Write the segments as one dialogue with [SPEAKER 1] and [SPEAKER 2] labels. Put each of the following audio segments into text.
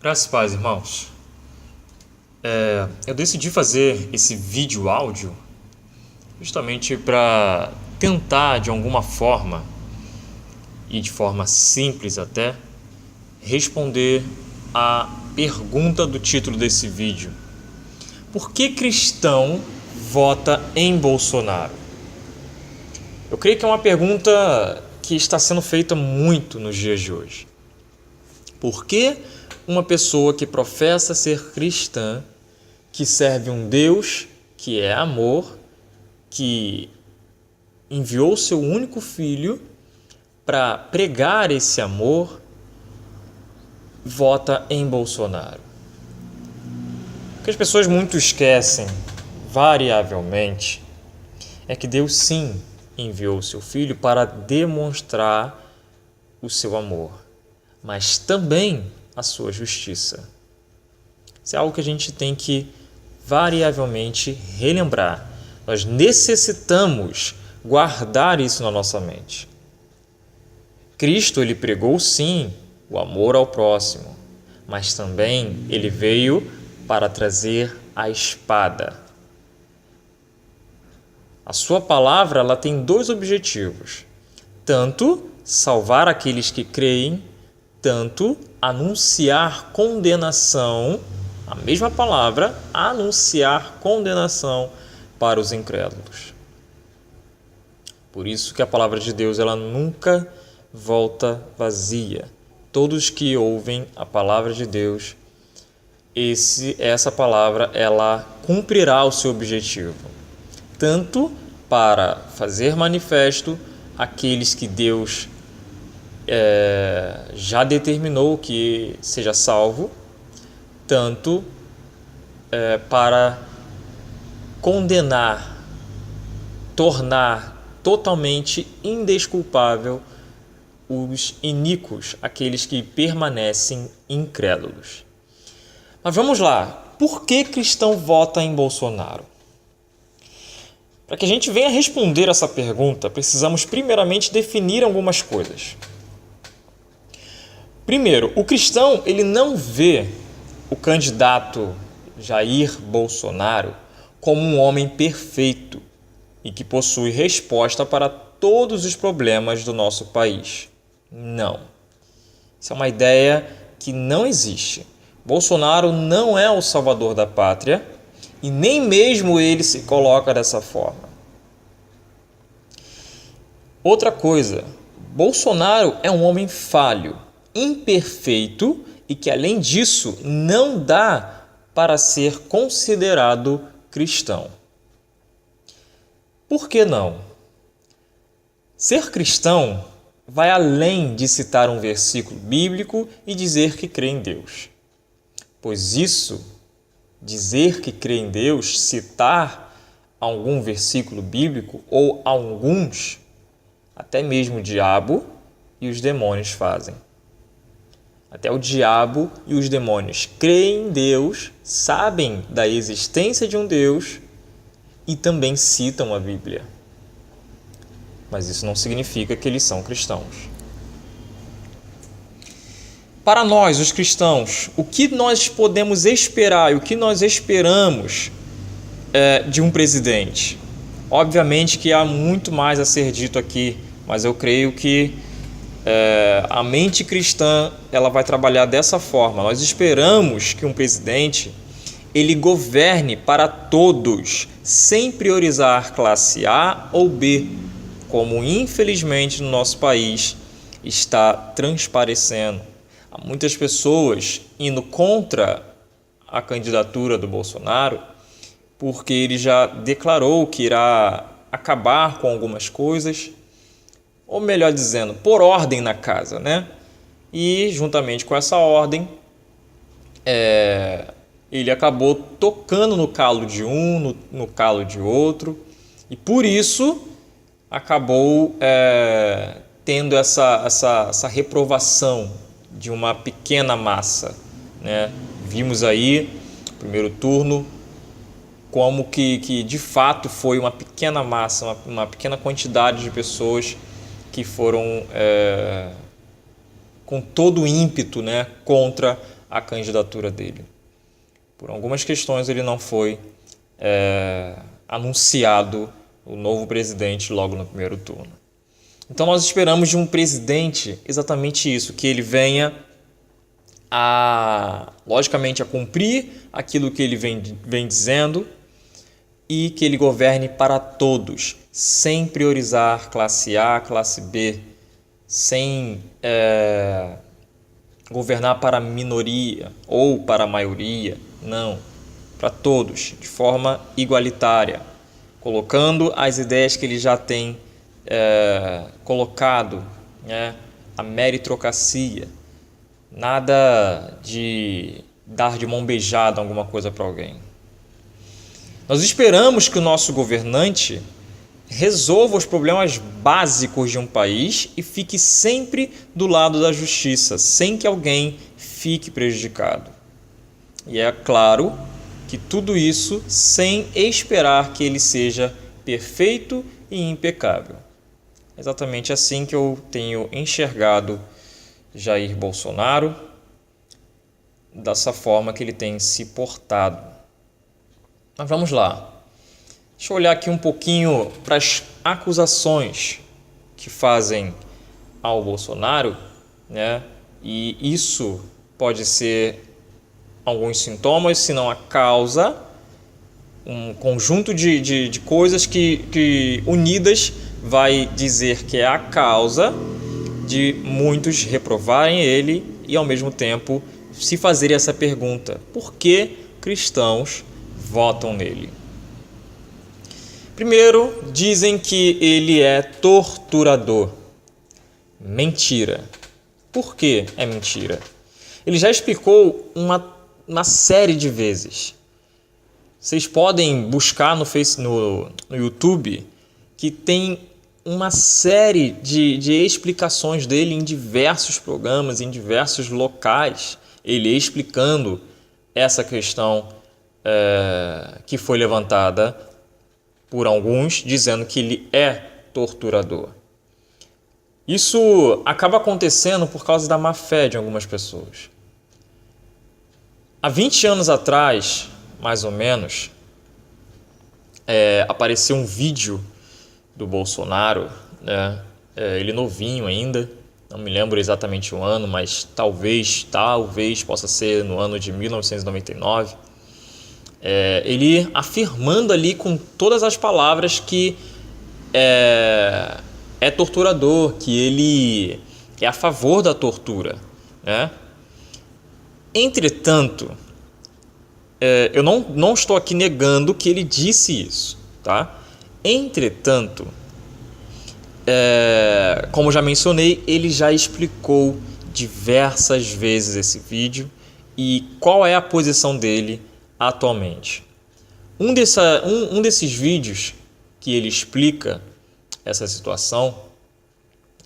[SPEAKER 1] Graças a paz, irmãos. Eu decidi fazer esse vídeo áudio justamente para tentar, de alguma forma, e de forma simples até, responder a pergunta do título desse vídeo. Por que cristão vota em Bolsonaro? Eu creio que é uma pergunta que está sendo feita muito nos dias de hoje. Por que uma pessoa que professa ser cristã, que serve um Deus que é amor, que enviou seu único filho para pregar esse amor, vota em Bolsonaro? O que as pessoas muito esquecem, variavelmente, é que Deus sim enviou seu filho para demonstrar o seu amor, mas também a sua justiça. Isso é algo que a gente tem que variavelmente relembrar. Nós necessitamos guardar isso na nossa mente. Cristo, ele pregou sim o amor ao próximo, mas também ele veio para trazer a espada. A sua palavra, ela tem dois objetivos: tanto salvar aqueles que creem, tanto anunciar condenação, a mesma palavra, anunciar condenação para os incrédulos. Por isso que a palavra de Deus, ela nunca volta vazia. Todos que ouvem a palavra de Deus, essa palavra, ela cumprirá o seu objetivo, tanto para fazer manifesto aqueles que Deus já determinou que seja salvo, tanto para condenar, tornar totalmente indesculpável os iníquos, aqueles que permanecem incrédulos. Mas vamos lá, por que cristão vota em Bolsonaro? Para que a gente venha responder essa pergunta, precisamos primeiramente definir algumas coisas. Primeiro, o cristão, ele não vê o candidato Jair Bolsonaro como um homem perfeito e que possui resposta para todos os problemas do nosso país. Não. Isso é uma ideia que não existe. Bolsonaro não é o salvador da pátria e nem mesmo ele se coloca dessa forma. Outra coisa, Bolsonaro é um homem falho, imperfeito e que, além disso, não dá para ser considerado cristão. Por que não? Ser cristão vai além de citar um versículo bíblico e dizer que crê em Deus. Pois isso, dizer que crê em Deus, citar algum versículo bíblico ou alguns, até mesmo o diabo e os demônios fazem. Até o diabo e os demônios creem em Deus, sabem da existência de um Deus e também citam a Bíblia. Mas isso não significa que eles são cristãos. Para nós, os cristãos, o que nós podemos esperar e o que nós esperamos de um presidente? Obviamente que há muito mais a ser dito aqui, mas eu creio que a mente cristã, ela vai trabalhar dessa forma. Nós esperamos que um presidente ele governe para todos, sem priorizar classe A ou B, como infelizmente no nosso país está transparecendo. Há muitas pessoas indo contra a candidatura do Bolsonaro porque ele já declarou que irá acabar com algumas coisas, ou melhor dizendo, pôr ordem na casa, né? E juntamente com essa ordem, ele acabou tocando no calo de um, no calo de outro, e por isso acabou tendo essa reprovação de uma pequena massa, né? Vimos aí, no primeiro turno, como que de fato foi uma pequena massa, uma pequena quantidade de pessoas que foram com todo o ímpeto, né, contra a candidatura dele. Por algumas questões ele não foi anunciado o novo presidente logo no primeiro turno. Então nós esperamos de um presidente exatamente isso, que ele venha logicamente a cumprir aquilo que ele vem dizendo e que ele governe para todos, sem priorizar classe A, classe B, sem governar para a minoria ou para a maioria, não, para todos, de forma igualitária, colocando as ideias que ele já tem colocado, né? A meritocracia, nada de dar de mão beijada alguma coisa para alguém. Nós esperamos que o nosso governante resolva os problemas básicos de um país e fique sempre do lado da justiça, sem que alguém fique prejudicado. E é claro que tudo isso sem esperar que ele seja perfeito e impecável. É exatamente assim que eu tenho enxergado Jair Bolsonaro, dessa forma que ele tem se portado. Mas vamos lá. Deixa eu olhar aqui um pouquinho para as acusações que fazem ao Bolsonaro, né? E isso pode ser alguns sintomas, se não a causa, um conjunto de coisas que unidas vai dizer que é a causa de muitos reprovarem ele e ao mesmo tempo se fazerem essa pergunta: por que cristãos votam nele? Primeiro, dizem que ele é torturador. Mentira. Por que é mentira? Ele já explicou uma série de vezes. Vocês podem buscar no YouTube que tem uma série de explicações dele em diversos programas, em diversos locais, ele explicando essa questão que foi levantada por alguns, dizendo que ele é torturador. Isso acaba acontecendo por causa da má fé de algumas pessoas. Há 20 anos atrás, mais ou menos, apareceu um vídeo do Bolsonaro, né? Ele novinho ainda, não me lembro exatamente o ano, mas talvez possa ser no ano de 1999. Ele afirmando ali com todas as palavras que é torturador, que ele é a favor da tortura, né? Entretanto, eu não estou aqui negando que ele disse isso, tá? Entretanto, como já mencionei, ele já explicou diversas vezes esse vídeo e qual é a posição dele atualmente. Um desses vídeos que ele explica essa situação,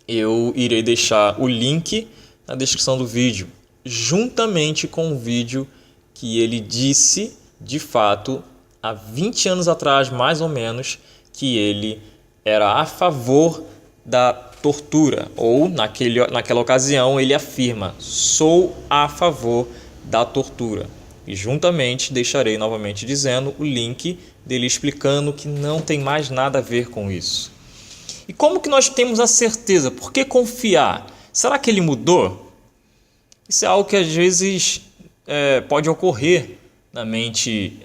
[SPEAKER 1] eu irei deixar o link na descrição do vídeo, juntamente com o vídeo que ele disse, de fato, há 20 anos atrás, mais ou menos, que ele era a favor da tortura, ou naquela ocasião ele afirma: sou a favor da tortura. E juntamente deixarei novamente dizendo o link dele explicando que não tem mais nada a ver com isso. E como que nós temos a certeza? Por que confiar? Será que ele mudou? Isso é algo que às vezes pode ocorrer na mente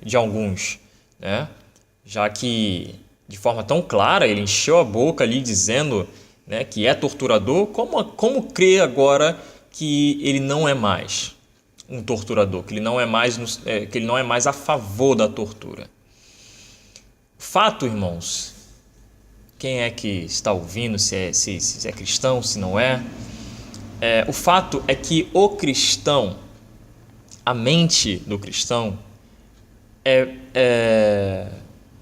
[SPEAKER 1] de alguns, né? Já que de forma tão clara ele encheu a boca ali dizendo, né, que é torturador, como crer agora que ele não é mais um torturador, que ele não é mais a favor da tortura? Fato, irmãos, quem é que está ouvindo, se é cristão, se não é, o fato é que o cristão, a mente do cristão,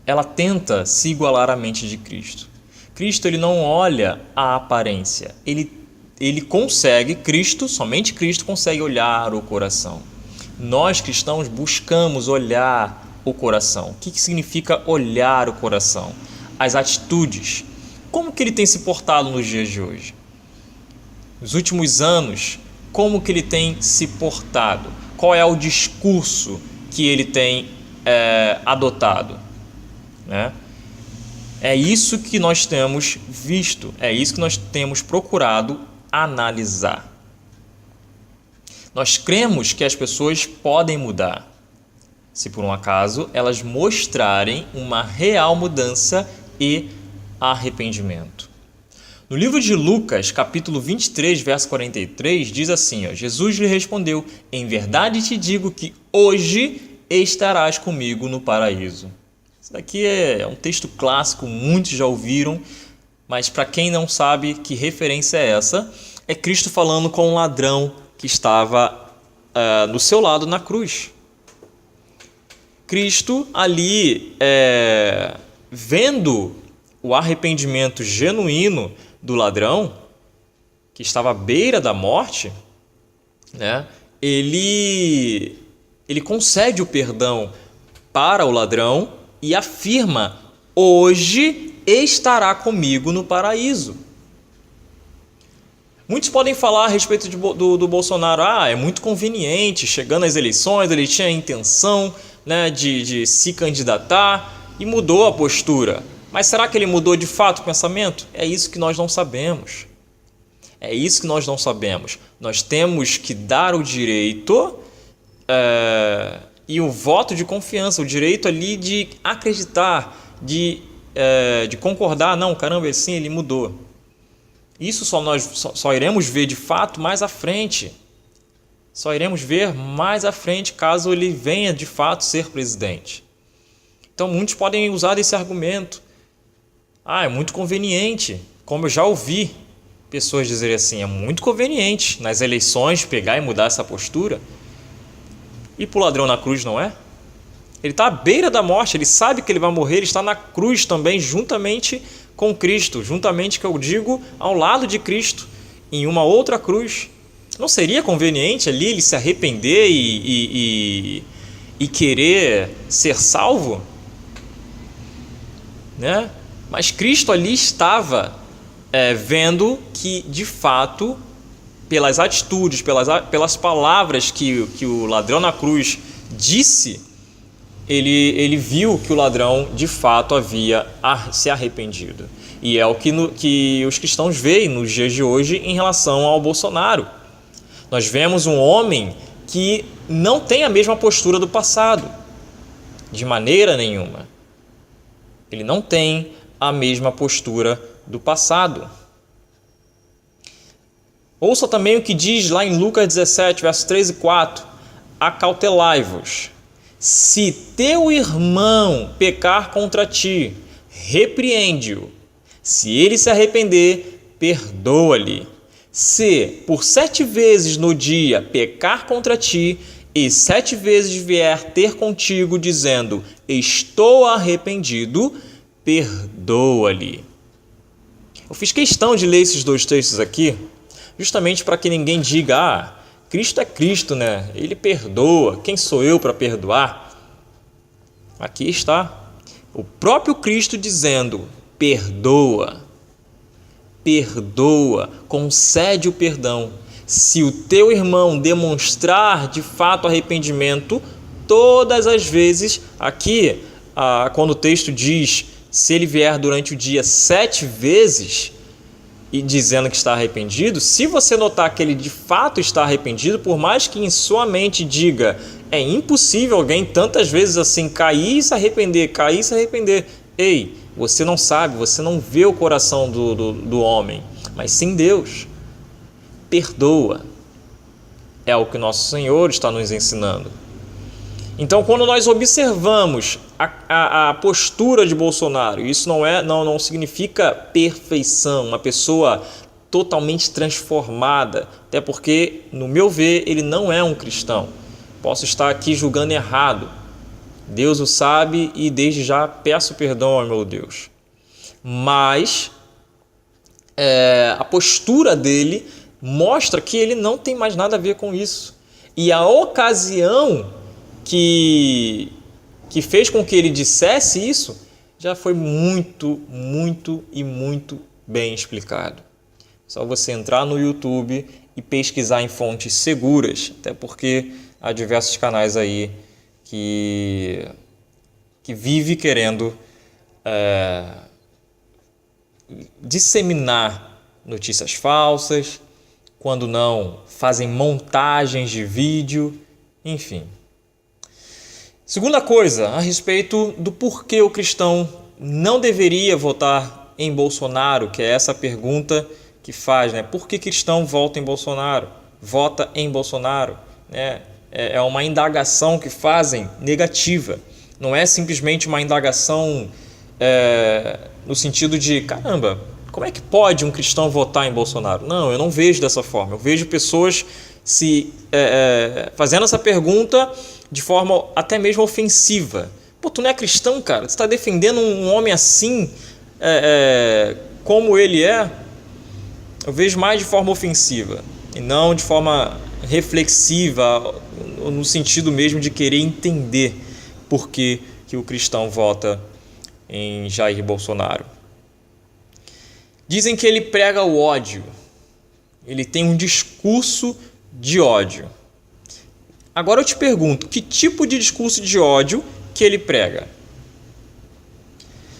[SPEAKER 1] ela tenta se igualar à mente de Cristo. Cristo, ele não olha a aparência, ele consegue, somente Cristo consegue olhar o coração. Nós cristãos buscamos olhar o coração. O que significa olhar o coração? As atitudes. Como que ele tem se portado nos dias de hoje? Nos últimos anos, como que ele tem se portado, qual é o discurso que ele tem adotado, né? É isso que nós temos visto, é isso que nós temos procurado analisar. Nós cremos que as pessoas podem mudar, se por um acaso elas mostrarem uma real mudança e arrependimento. No livro de Lucas, capítulo 23, verso 43, diz assim, Jesus lhe respondeu, em verdade te digo que hoje estarás comigo no paraíso. Isso daqui é um texto clássico, muitos já ouviram, mas para quem não sabe que referência é essa, é Cristo falando com um ladrão que estava do seu lado na cruz. Cristo ali, vendo o arrependimento genuíno do ladrão, que estava à beira da morte, né, ele concede o perdão para o ladrão e afirma, hoje estará comigo no paraíso. Muitos podem falar a respeito do Bolsonaro, é muito conveniente, chegando às eleições, ele tinha a intenção, né, de se candidatar e mudou a postura. Mas será que ele mudou de fato o pensamento? É isso que nós não sabemos. É isso que nós não sabemos. Nós temos que dar o direito e o voto de confiança, o direito ali de acreditar, de concordar. Não, caramba, assim ele mudou. Isso só iremos ver de fato mais à frente. Só iremos ver mais à frente caso ele venha de fato ser presidente. Então muitos podem usar esse argumento. É muito conveniente, como eu já ouvi pessoas dizerem assim, é muito conveniente nas eleições pegar e mudar essa postura. E para o ladrão na cruz não é? Ele está à beira da morte, ele sabe que ele vai morrer, ele está na cruz também, juntamente com Cristo, juntamente, que eu digo, ao lado de Cristo, em uma outra cruz. Não seria conveniente ali ele se arrepender e querer ser salvo? Né? Mas Cristo ali estava vendo que, de fato, pelas atitudes, pelas palavras que o ladrão na cruz disse, ele viu que o ladrão, de fato, havia se arrependido. E é o que os cristãos veem nos dias de hoje em relação ao Bolsonaro. Nós vemos um homem que não tem a mesma postura do passado, de maneira nenhuma. Ele não tem a mesma postura do passado. Ouça também o que diz lá em Lucas 17, versos 3 e 4. Acautelai-vos. Se teu irmão pecar contra ti, repreende-o. Se ele se arrepender, perdoa-lhe. Se por 7 vezes no dia pecar contra ti, e 7 vezes vier ter contigo, dizendo, estou arrependido, perdoa-lhe. Eu fiz questão de ler esses 2 textos aqui, justamente para que ninguém diga, Cristo é Cristo, né? Ele perdoa, quem sou eu para perdoar? Aqui está, o próprio Cristo dizendo, perdoa, concede o perdão. Se o teu irmão demonstrar de fato arrependimento, todas as vezes, aqui, quando o texto diz, se ele vier durante o dia 7 vezes, e dizendo que está arrependido, se você notar que ele de fato está arrependido, por mais que em sua mente diga, é impossível alguém tantas vezes assim cair e se arrepender, ei, você não sabe, você não vê o coração do homem, mas sim Deus. Perdoa. É o que nosso Senhor está nos ensinando. Então, quando nós observamos a postura de Bolsonaro, isso não significa perfeição, uma pessoa totalmente transformada, até porque, no meu ver, ele não é um cristão. Posso estar aqui julgando errado. Deus o sabe e desde já peço perdão ao meu Deus. Mas a postura dele mostra que ele não tem mais nada a ver com isso. E a ocasião que fez com que ele dissesse isso já foi muito bem explicado. Só você entrar no YouTube e pesquisar em fontes seguras, até porque há diversos canais aí que vive querendo disseminar notícias falsas, quando não, fazem montagens de vídeo, enfim. Segunda coisa, a respeito do porquê o cristão não deveria votar em Bolsonaro, que é essa pergunta que faz, né? Por que cristão vota em Bolsonaro? Vota em Bolsonaro, né? É uma indagação que fazem negativa. Não é simplesmente uma indagação no sentido de, caramba, como é que pode um cristão votar em Bolsonaro? Não, eu não vejo dessa forma. Eu vejo pessoas fazendo essa pergunta de forma até mesmo ofensiva. Pô, tu não é cristão, cara? Tu está defendendo um homem assim, como ele é? Eu vejo mais de forma ofensiva e não de forma reflexiva, no sentido mesmo de querer entender por que o cristão vota em Jair Bolsonaro. Dizem que ele prega o ódio. Ele tem um discurso de ódio. Agora eu te pergunto, que tipo de discurso de ódio que ele prega?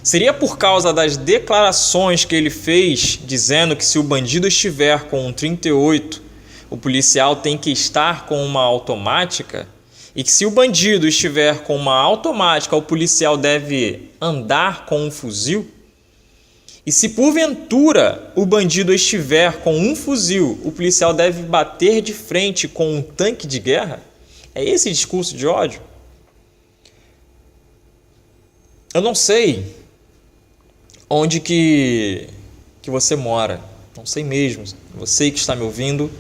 [SPEAKER 1] Seria por causa das declarações que ele fez, dizendo que se o bandido estiver com um 38, o policial tem que estar com uma automática? E que se o bandido estiver com uma automática, o policial deve andar com um fuzil? E se porventura o bandido estiver com um fuzil, o policial deve bater de frente com um tanque de guerra? É esse discurso de ódio? Eu não sei onde que você mora, não sei mesmo. Você que está me ouvindo,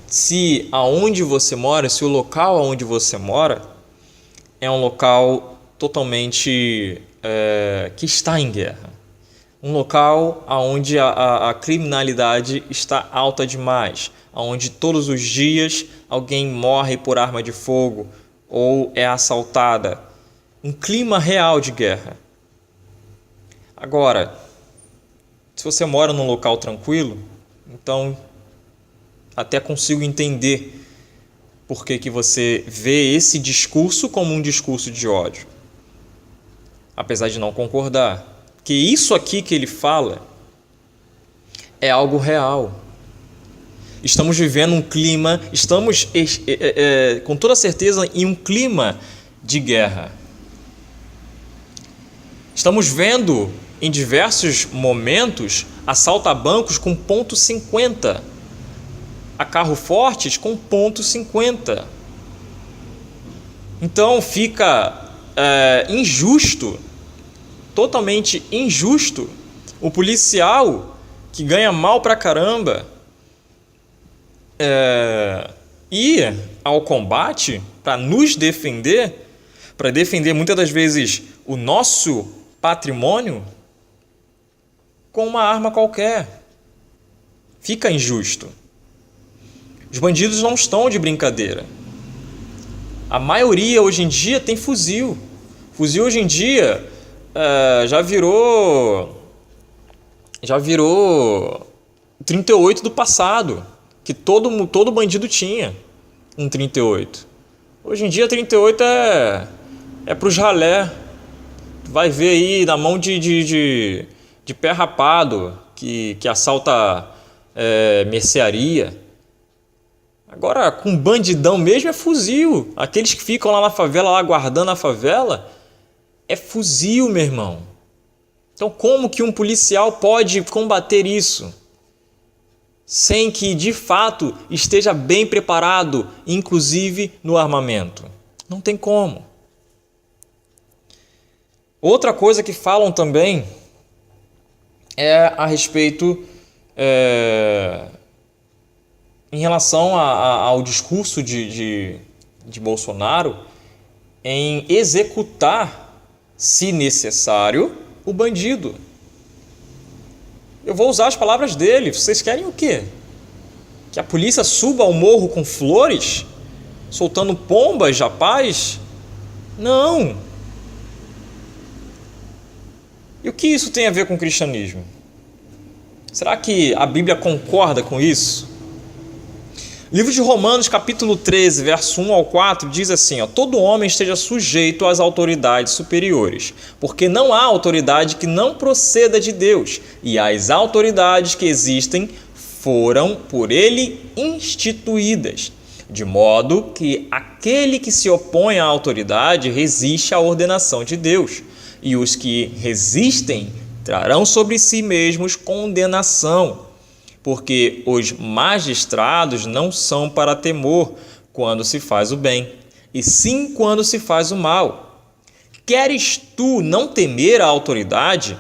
[SPEAKER 1] se aonde você mora, se o local aonde você mora é um local totalmente que está em guerra, um local onde a criminalidade está alta demais, onde todos os dias alguém morre por arma de fogo ou é assaltada, um clima real de guerra. Agora, se você mora num local tranquilo, então até consigo entender por que você vê esse discurso como um discurso de ódio. Apesar de não concordar, que isso aqui que ele fala é algo real. Estamos vivendo um clima, estamos com toda certeza em um clima de guerra. Estamos vendo em diversos momentos assalto a bancos com .50, a carro fortes com .50. Então fica injusto, totalmente injusto, o policial que ganha mal pra caramba ir ao combate para nos defender, para defender muitas das vezes o nosso patrimônio com uma arma qualquer. Fica injusto. Os bandidos não estão de brincadeira. A maioria hoje em dia tem fuzil. Fuzil hoje em dia já virou 38 do passado, que todo bandido tinha um 38. Hoje em dia 38 é pros ralé. Vai ver aí na mão de pé rapado que assalta mercearia. Agora, com bandidão mesmo é fuzil. Aqueles que ficam lá na favela, lá guardando a favela, é fuzil, meu irmão. Então, como que um policial pode combater isso sem que, de fato, esteja bem preparado, inclusive no armamento? Não tem como. Outra coisa que falam também é a respeito em relação ao discurso de Bolsonaro em executar, se necessário, o bandido. Eu vou usar as palavras dele. Vocês querem o quê? Que a polícia suba ao morro com flores? Soltando pombas, rapaz? Não. E o que isso tem a ver com o cristianismo? Será que a Bíblia concorda com isso? Livro de Romanos, capítulo 13, verso 1 ao 4, diz assim, todo homem esteja sujeito às autoridades superiores, porque não há autoridade que não proceda de Deus, e as autoridades que existem foram por ele instituídas, de modo que aquele que se opõe à autoridade resiste à ordenação de Deus, e os que resistem trarão sobre si mesmos condenação. Porque os magistrados não são para temor quando se faz o bem, e sim quando se faz o mal. Queres tu não temer a autoridade?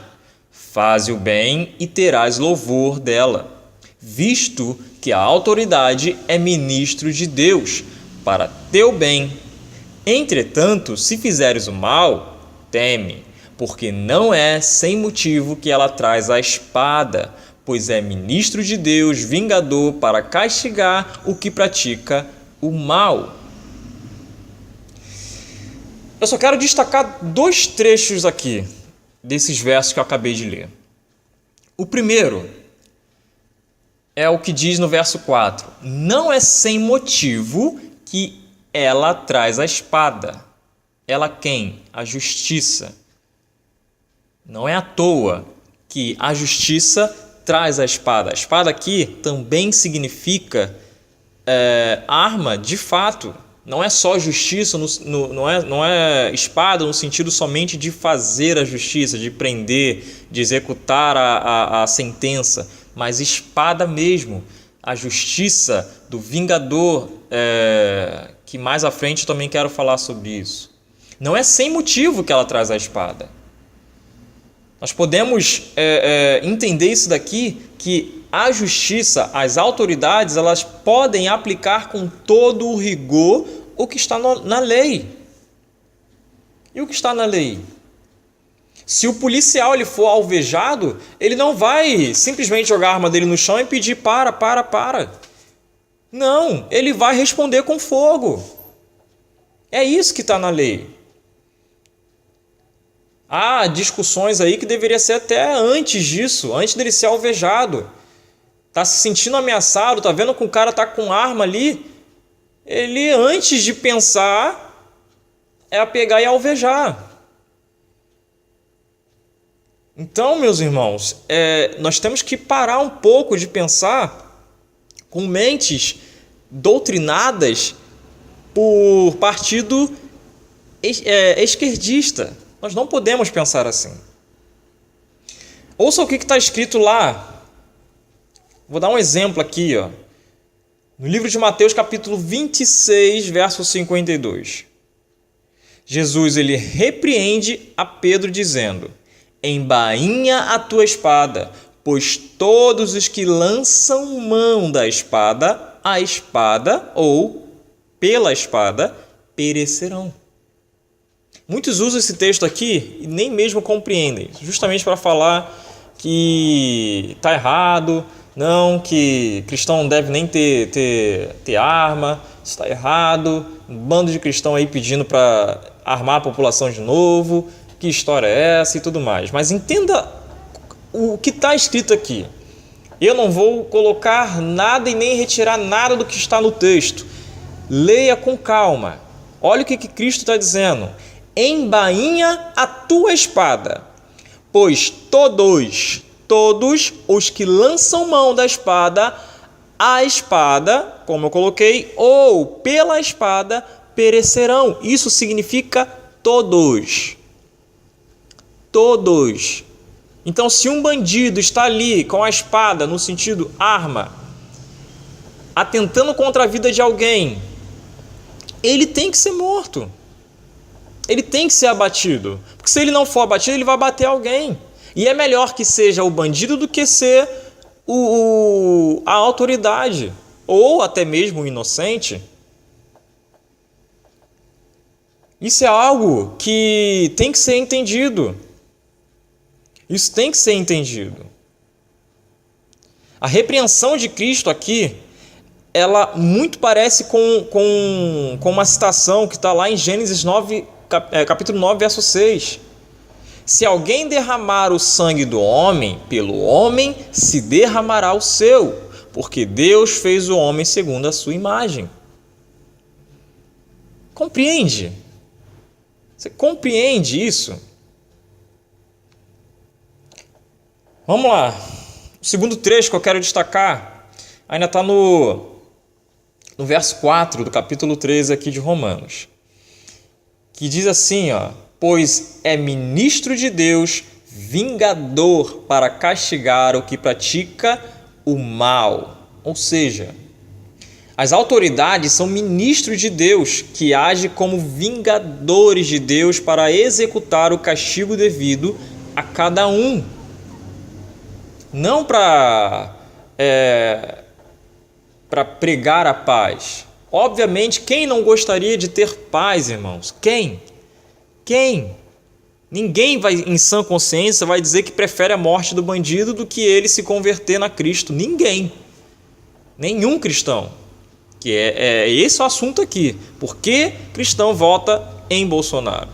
[SPEAKER 1] Faze o bem e terás louvor dela, visto que a autoridade é ministro de Deus, para teu bem. Entretanto, se fizeres o mal, teme, porque não é sem motivo que ela traz a espada, pois é ministro de Deus, vingador, para castigar o que pratica o mal. Eu só quero destacar 2 trechos aqui, desses versos que eu acabei de ler. O primeiro é o que diz no verso 4. Não é sem motivo que ela traz a espada. Ela quem? A justiça. Não é à toa que a justiça traz a espada. A espada aqui também significa arma de fato. Não é só justiça, não é espada no sentido somente de fazer a justiça, de prender, de executar a sentença, mas espada mesmo. A justiça do vingador, que mais à frente também quero falar sobre isso. Não é sem motivo que ela traz a espada. Nós podemos entender isso daqui, que a justiça, as autoridades, elas podem aplicar com todo o rigor o que está na lei. E o que está na lei? Se o policial ele for alvejado, ele não vai simplesmente jogar a arma dele no chão e pedir para. Não, ele vai responder com fogo. É isso que está na lei. Há discussões aí que deveria ser até antes disso, antes dele ser alvejado. Está se sentindo ameaçado, está vendo que o cara está com arma ali, ele antes de pensar é a pegar e alvejar. Então, meus irmãos, nós temos que parar um pouco de pensar com mentes doutrinadas por partido esquerdista. Nós não podemos pensar assim. Ouça o que está escrito lá. Vou dar um exemplo aqui, no livro de Mateus, capítulo 26, verso 52. Jesus ele repreende a Pedro dizendo: embainha a tua espada, pois todos os que lançam mão da espada, a espada ou pela espada perecerão. Muitos usam esse texto aqui e nem mesmo compreendem, justamente para falar que está errado, não, que cristão não deve nem ter arma, está errado, um bando de cristão aí pedindo para armar a população de novo, que história é essa e tudo mais. Mas entenda o que está escrito aqui. Eu não vou colocar nada e nem retirar nada do que está no texto. Leia com calma. Olha o que Cristo está dizendo. Embainha a tua espada, pois todos os que lançam mão da espada, a espada, como eu coloquei, ou pela espada, perecerão. Isso significa todos. Todos. Então, se um bandido está ali com a espada, no sentido arma, atentando contra a vida de alguém, ele tem que ser morto. Ele tem que ser abatido. Porque se ele não for abatido, ele vai bater alguém. E é melhor que seja o bandido do que ser a autoridade. Ou até mesmo o inocente. Isso é algo que tem que ser entendido. Isso tem que ser entendido. A repreensão de Cristo aqui, ela muito parece com uma citação que está lá em Gênesis 9, capítulo 9, verso 6. Se alguém derramar o sangue do homem, pelo homem se derramará o seu, porque Deus fez o homem segundo a sua imagem. Compreende? Você compreende isso? Vamos lá. O segundo trecho que eu quero destacar ainda está no verso 4 do capítulo 13 aqui de Romanos, que diz assim, pois é ministro de Deus, vingador para castigar o que pratica o mal. Ou seja, as autoridades são ministros de Deus que agem como vingadores de Deus para executar o castigo devido a cada um. Não para pregar a paz. Obviamente, quem não gostaria de ter paz, irmãos? Quem? Ninguém vai, em sã consciência, vai dizer que prefere a morte do bandido do que ele se converter na Cristo. Ninguém. Nenhum cristão. Que é esse o assunto aqui. Por que cristão vota em Bolsonaro?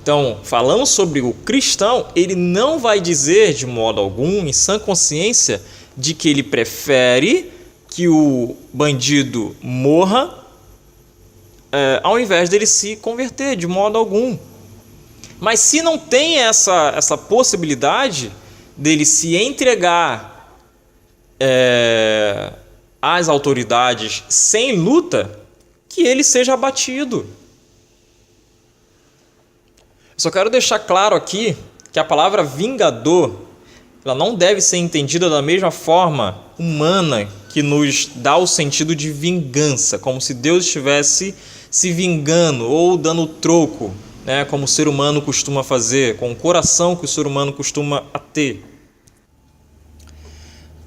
[SPEAKER 1] Então, falando sobre o cristão, ele não vai dizer de modo algum, em sã consciência, de que ele prefere que o bandido morra ao invés dele se converter, de modo algum. Mas se não tem essa possibilidade dele se entregar às autoridades sem luta, que ele seja abatido. Só quero deixar claro aqui que a palavra vingador, ela não deve ser entendida da mesma forma humana que nos dá o sentido de vingança, como se Deus estivesse se vingando ou dando troco, né, como o ser humano costuma fazer, com o coração que o ser humano costuma ter.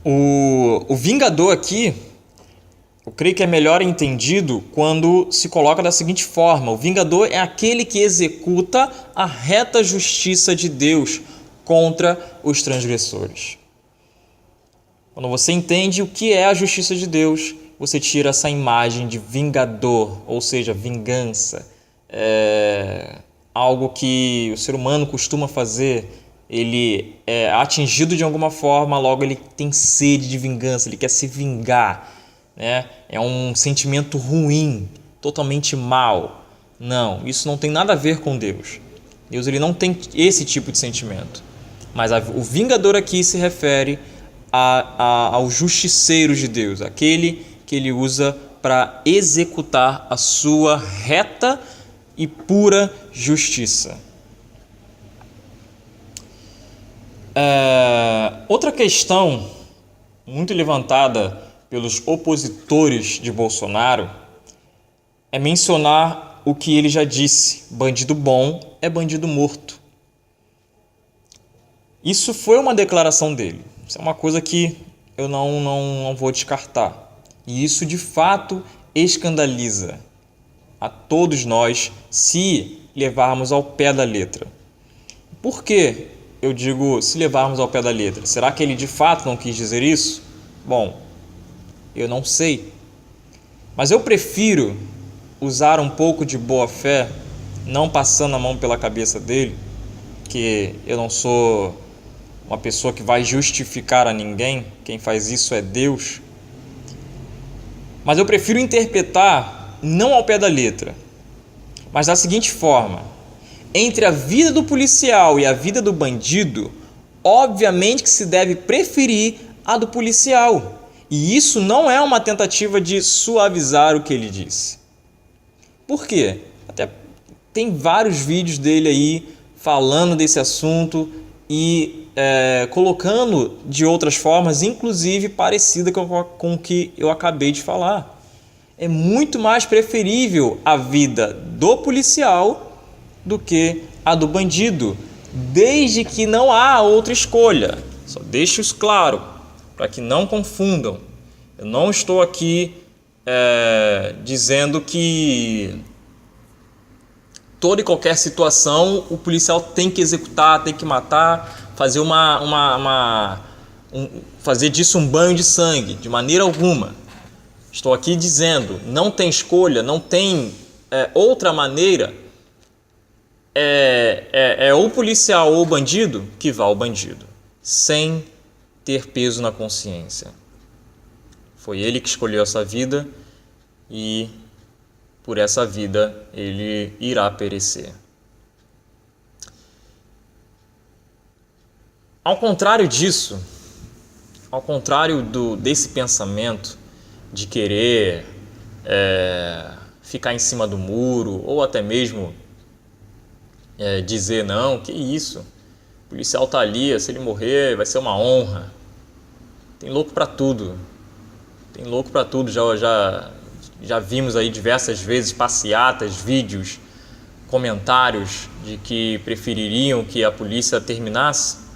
[SPEAKER 1] O vingador aqui, eu creio que é melhor entendido quando se coloca da seguinte forma: o vingador é aquele que executa a reta justiça de Deus contra os transgressores. Quando você entende o que é a justiça de Deus, você tira essa imagem de vingador, ou seja, vingança. Algo que o ser humano costuma fazer. Ele é atingido de alguma forma, logo ele tem sede de vingança, ele quer se vingar. É um sentimento ruim, totalmente mau. Não, isso não tem nada a ver com Deus. Deus ele não tem esse tipo de sentimento. Mas o vingador aqui se refere ao justiceiro de Deus, aquele que ele usa para executar a sua reta e pura justiça. Outra questão muito levantada pelos opositores de Bolsonaro é mencionar o que ele já disse: bandido bom é bandido morto. Isso foi uma declaração dele. Isso é uma coisa que eu não vou descartar. E isso de fato escandaliza a todos nós se levarmos ao pé da letra. Por que eu digo se levarmos ao pé da letra? Será que ele de fato não quis dizer isso? Bom, eu não sei. Mas eu prefiro usar um pouco de boa fé, não passando a mão pela cabeça dele, que eu não sou uma pessoa que vai justificar a ninguém, quem faz isso é Deus. Mas eu prefiro interpretar não ao pé da letra, mas da seguinte forma: entre a vida do policial e a vida do bandido, obviamente que se deve preferir a do policial. E isso não é uma tentativa de suavizar o que ele disse. Por quê? Até tem vários vídeos dele aí falando desse assunto e colocando de outras formas, inclusive parecida com o que eu acabei de falar. É muito mais preferível a vida do policial do que a do bandido, desde que não há outra escolha. Só deixo isso claro, para que não confundam. Eu não estou aqui dizendo que toda e qualquer situação o policial tem que executar, tem que matar, fazer fazer disso um banho de sangue, de maneira alguma. Estou aqui dizendo, não tem escolha, não tem outra maneira. é ou policial ou bandido, que vá ao bandido, sem ter peso na consciência. Foi ele que escolheu essa vida e por essa vida ele irá perecer. Ao contrário disso, ao contrário desse pensamento de querer ficar em cima do muro ou até mesmo dizer não, que isso, o policial está ali, se ele morrer vai ser uma honra. Tem louco para tudo. Tem louco para tudo. Já vimos aí diversas vezes passeatas, vídeos, comentários de que prefeririam que a polícia terminasse.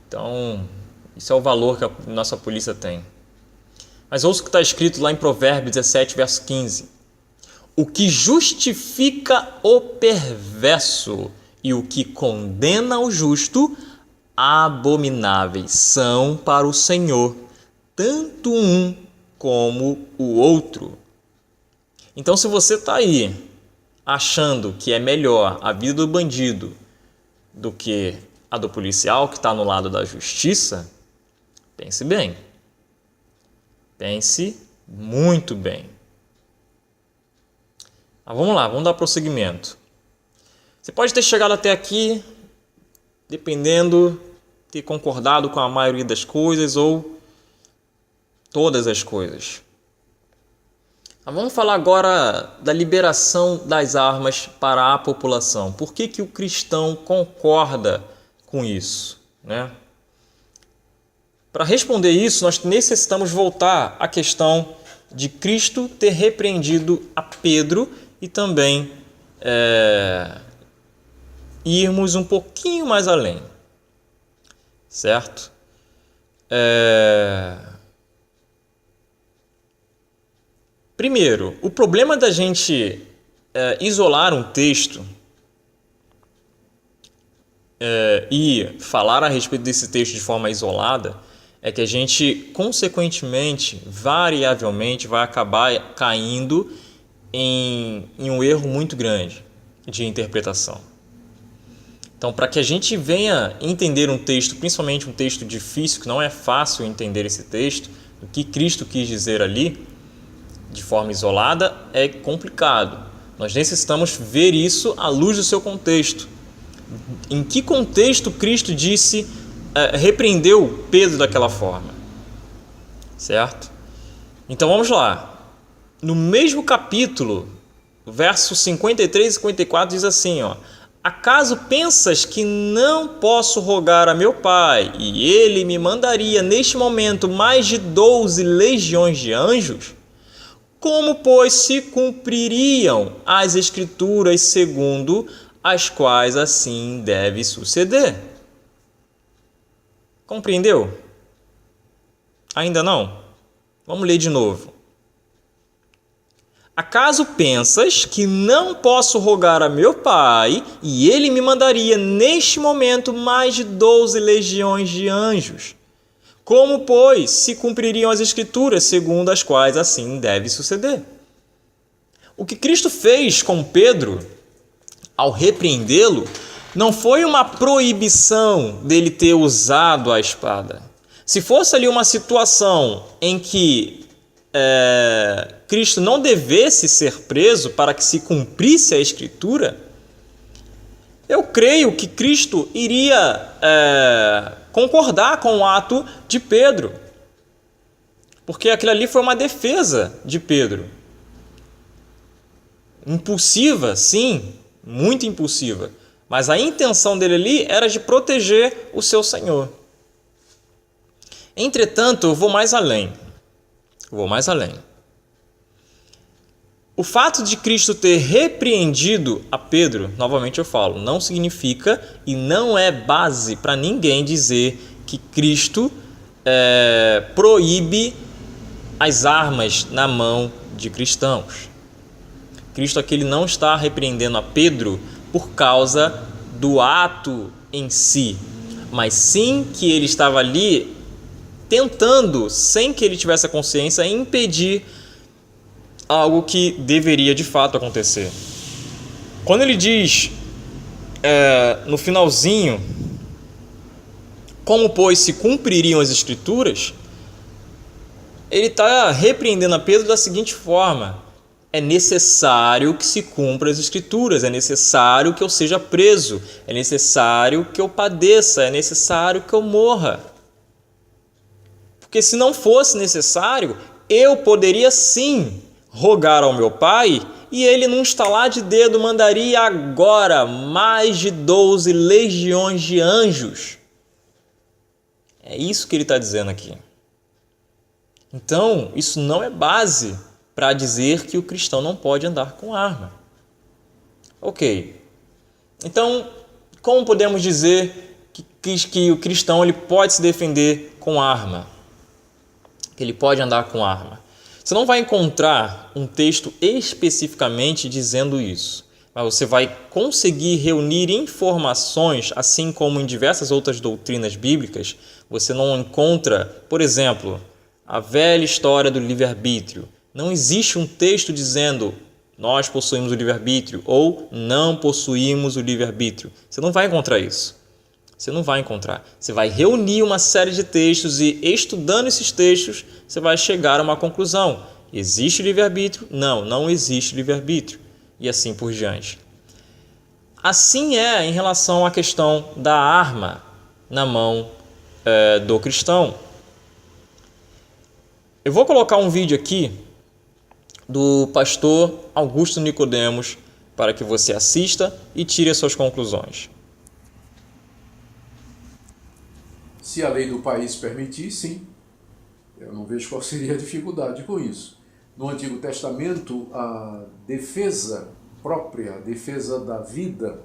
[SPEAKER 1] Então, isso é o valor que a nossa polícia tem. Mas ouça o que está escrito lá em Provérbios 17, verso 15. O que justifica o perverso e o que condena o justo, abomináveis são para o Senhor, tanto um como o outro. Então, se você está aí achando que é melhor a vida do bandido do que a do policial que está no lado da justiça, pense bem. Pense muito bem. Mas vamos lá, vamos dar prosseguimento. Você pode ter chegado até aqui, dependendo, ter concordado com a maioria das coisas ou todas as coisas. Mas vamos falar agora da liberação das armas para a população. Por que o cristão concorda com isso, né? Para responder isso, nós necessitamos voltar à questão de Cristo ter repreendido a Pedro e também irmos um pouquinho mais além, certo? Primeiro, o problema da gente isolar um texto e falar a respeito desse texto de forma isolada é que a gente, consequentemente, variavelmente, vai acabar caindo em um erro muito grande de interpretação. Então, para que a gente venha entender um texto, principalmente um texto difícil, que não é fácil entender esse texto, o que Cristo quis dizer ali, de forma isolada, é complicado. Nós necessitamos ver isso à luz do seu contexto. Em que contexto Cristo repreendeu Pedro daquela forma? Certo? Então vamos lá. No mesmo capítulo, versos 53 e 54 diz assim, acaso pensas que não posso rogar a meu Pai e ele me mandaria neste momento mais de 12 legiões de anjos? Como, pois, se cumpririam as Escrituras segundo as quais assim deve suceder? Compreendeu? Ainda não? Vamos ler de novo. Acaso pensas que não posso rogar a meu Pai e ele me mandaria neste momento mais de 12 legiões de anjos? Como, pois, se cumpririam as Escrituras segundo as quais assim deve suceder? O que Cristo fez com Pedro ao repreendê-lo não foi uma proibição dele ter usado a espada. Se fosse ali uma situação em que Cristo não devesse ser preso para que se cumprisse a Escritura, eu creio que Cristo iria concordar com o ato de Pedro, porque aquilo ali foi uma defesa de Pedro. Impulsiva, sim, muito impulsiva, mas a intenção dele ali era de proteger o seu Senhor. Entretanto, eu vou mais além. O fato de Cristo ter repreendido a Pedro, novamente eu falo, não significa e não é base para ninguém dizer que Cristo proíbe as armas na mão de cristãos. Cristo aqui não está repreendendo a Pedro por causa do ato em si, mas sim que ele estava ali tentando, sem que ele tivesse a consciência, impedir algo que deveria de fato acontecer. Quando ele diz no finalzinho, como pois se cumpririam as Escrituras, ele está repreendendo a Pedro da seguinte forma: é necessário que se cumpra as Escrituras, é necessário que eu seja preso, é necessário que eu padeça, é necessário que eu morra. Porque se não fosse necessário, eu poderia sim rogar ao meu Pai e ele, num estalar de dedo, mandaria agora mais de 12 legiões de anjos. É isso que ele está dizendo aqui. Então, isso não é base para dizer que o cristão não pode andar com arma. Ok. Então, como podemos dizer que o cristão ele pode se defender com arma? Que ele pode andar com arma? Você não vai encontrar um texto especificamente dizendo isso, mas você vai conseguir reunir informações, assim como em diversas outras doutrinas bíblicas. Você não encontra, por exemplo, a velha história do livre-arbítrio. Não existe um texto dizendo nós possuímos o livre-arbítrio ou não possuímos o livre-arbítrio. Você não vai encontrar isso. Você não vai encontrar. Você vai reunir uma série de textos e, estudando esses textos, você vai chegar a uma conclusão. Existe livre-arbítrio? Não, não existe livre-arbítrio. E assim por diante. Assim é em relação à questão da arma na mão do cristão. Eu vou colocar um vídeo aqui do pastor Augusto Nicodemos para que você assista e tire as suas conclusões.
[SPEAKER 2] Se a lei do país permitir, sim. Eu não vejo qual seria a dificuldade com isso. No Antigo Testamento, a defesa própria, a defesa da vida,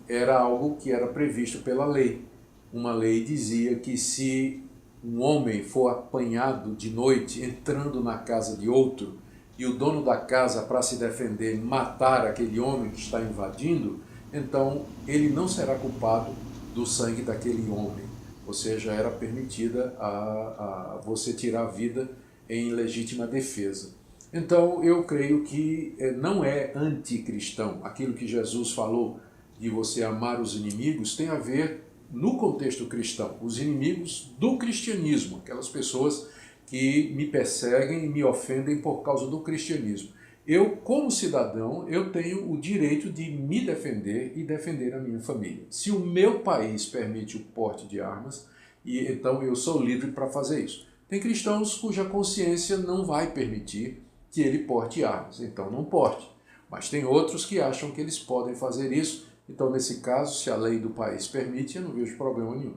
[SPEAKER 2] era algo que era previsto pela lei. Uma lei dizia que se um homem for apanhado de noite entrando na casa de outro e o dono da casa, para se defender, matar aquele homem que está invadindo, então ele não será culpado do sangue daquele homem. Ou seja, era permitida a você tirar a vida em legítima defesa. Então, eu creio que não é anticristão. Aquilo que Jesus falou de você amar os inimigos tem a ver no contexto cristão. Os inimigos do cristianismo, aquelas pessoas que me perseguem e me ofendem por causa do cristianismo. Eu, como cidadão, eu tenho o direito de me defender e defender a minha família. Se o meu país permite o porte de armas, então eu sou livre para fazer isso. Tem cristãos cuja consciência não vai permitir que ele porte armas, então não porte. Mas tem outros que acham que eles podem fazer isso. Então, nesse caso, se a lei do país permite, eu não vejo problema nenhum.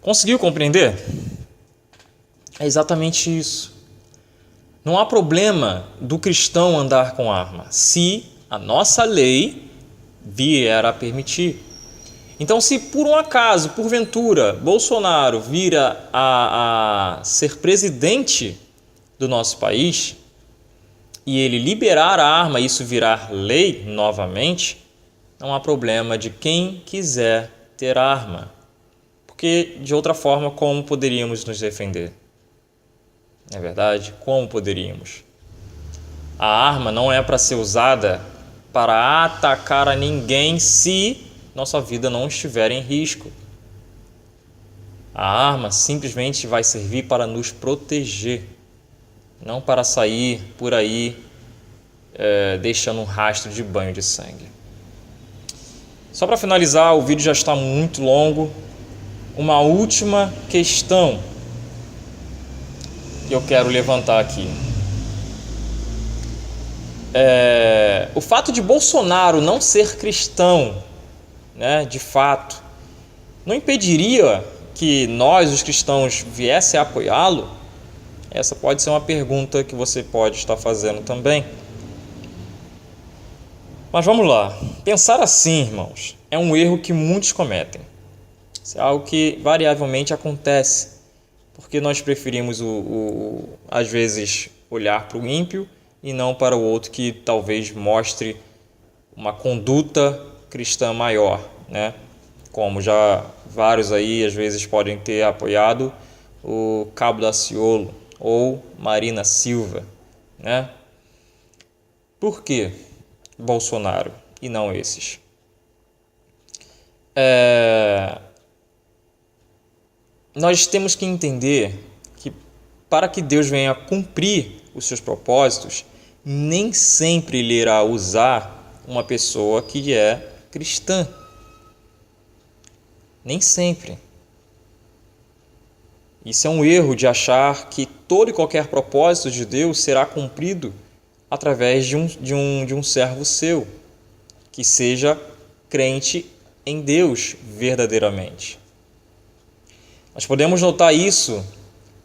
[SPEAKER 1] Conseguiu compreender? É exatamente isso. Não há problema do cristão andar com arma, se a nossa lei vier a permitir. Então, se por um acaso, porventura, Bolsonaro vira a ser presidente do nosso país e ele liberar a arma e isso virar lei novamente, não há problema de quem quiser ter arma. Porque, de outra forma, como poderíamos nos defender? Não é verdade? Como poderíamos? A arma não é para ser usada para atacar a ninguém se nossa vida não estiver em risco. A arma simplesmente vai servir para nos proteger, não para sair por aí deixando um rastro de banho de sangue. Só para finalizar, o vídeo já está muito longo. Uma última questão que eu quero levantar aqui. O fato de Bolsonaro não ser cristão, né, de fato, não impediria que nós, os cristãos, viessem a apoiá-lo? Essa pode ser uma pergunta que você pode estar fazendo também. Mas vamos lá. Pensar assim, irmãos, é um erro que muitos cometem. Isso é algo que variavelmente acontece, porque nós preferimos, às vezes, olhar para o ímpio e não para o outro que talvez mostre uma conduta cristã maior, né? como já vários aí às vezes podem ter apoiado o Cabo Daciolo ou Marina Silva, né? Por que Bolsonaro e não esses? Nós temos que entender que para que Deus venha cumprir os seus propósitos, nem sempre Ele irá usar uma pessoa que é cristã. Nem sempre. Isso é um erro de achar que todo e qualquer propósito de Deus será cumprido através de um servo seu, que seja crente em Deus verdadeiramente. Nós podemos notar isso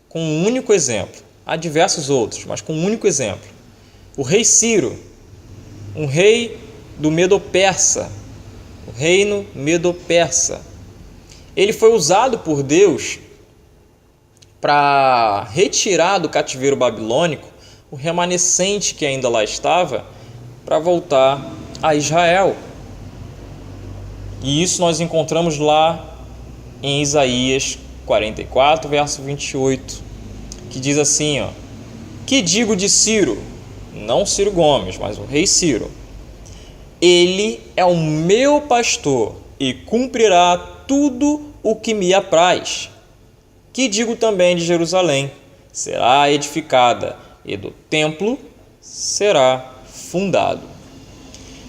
[SPEAKER 1] com um único exemplo. Há diversos outros, mas com um único exemplo. O rei Ciro, um rei do Medo-Persa, o reino Medo-Persa. Ele foi usado por Deus para retirar do cativeiro babilônico o remanescente que ainda lá estava para voltar a Israel. E isso nós encontramos lá em Isaías 44, verso 28, que diz assim, ó: que digo de Ciro, não Ciro Gomes, mas o rei Ciro, ele é o meu pastor e cumprirá tudo o que me apraz. Que digo também de Jerusalém, será edificada e do templo será fundado.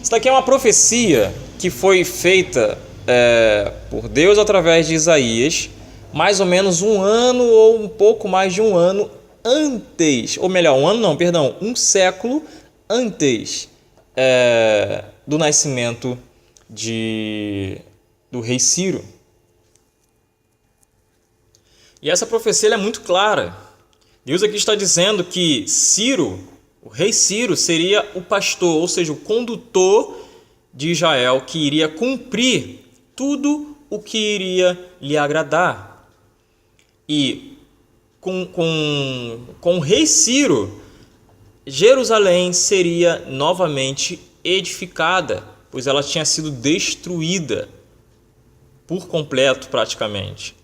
[SPEAKER 1] Isso daqui é uma profecia que foi feita por Deus através de Isaías, mais ou menos um ano ou um pouco mais de um ano antes, ou melhor, um século antes do nascimento do rei Ciro. E essa profecia é muito clara. Deus aqui está dizendo que Ciro, o rei Ciro, seria o pastor, ou seja, o condutor de Israel, que iria cumprir tudo o que iria lhe agradar. E com o rei Ciro, Jerusalém seria novamente edificada, pois ela tinha sido destruída por completo praticamente.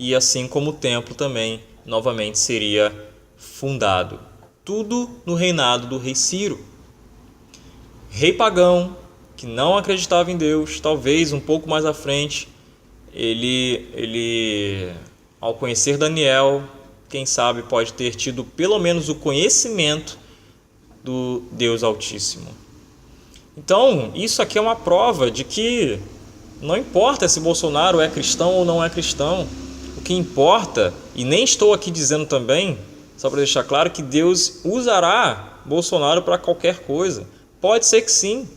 [SPEAKER 1] E assim como o templo também novamente seria fundado. Tudo no reinado do rei Ciro. Rei pagão, que não acreditava em Deus, talvez um pouco mais à frente, ele ao conhecer Daniel, quem sabe pode ter tido pelo menos o conhecimento do Deus Altíssimo. Então, isso aqui é uma prova de que não importa se Bolsonaro é cristão ou não é cristão. O que importa, e nem estou aqui dizendo também, só para deixar claro, que Deus usará Bolsonaro para qualquer coisa. Pode ser que sim,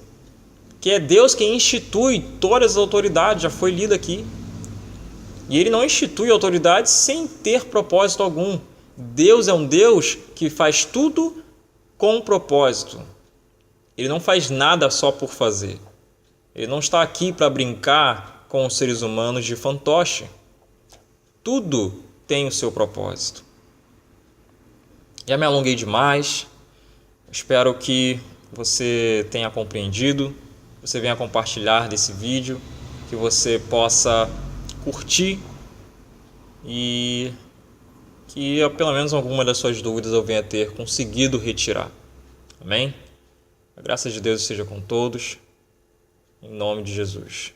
[SPEAKER 1] que é Deus quem institui todas as autoridades, já foi lido aqui. E Ele não institui autoridades sem ter propósito algum. Deus é um Deus que faz tudo com propósito. Ele não faz nada só por fazer. Ele não está aqui para brincar com os seres humanos de fantoche. Tudo tem o seu propósito. Já me alonguei demais. Espero que você tenha compreendido, você venha compartilhar desse vídeo, que você possa curtir e que pelo menos alguma das suas dúvidas eu venha ter conseguido retirar. Amém? A graça de Deus esteja com todos, em nome de Jesus.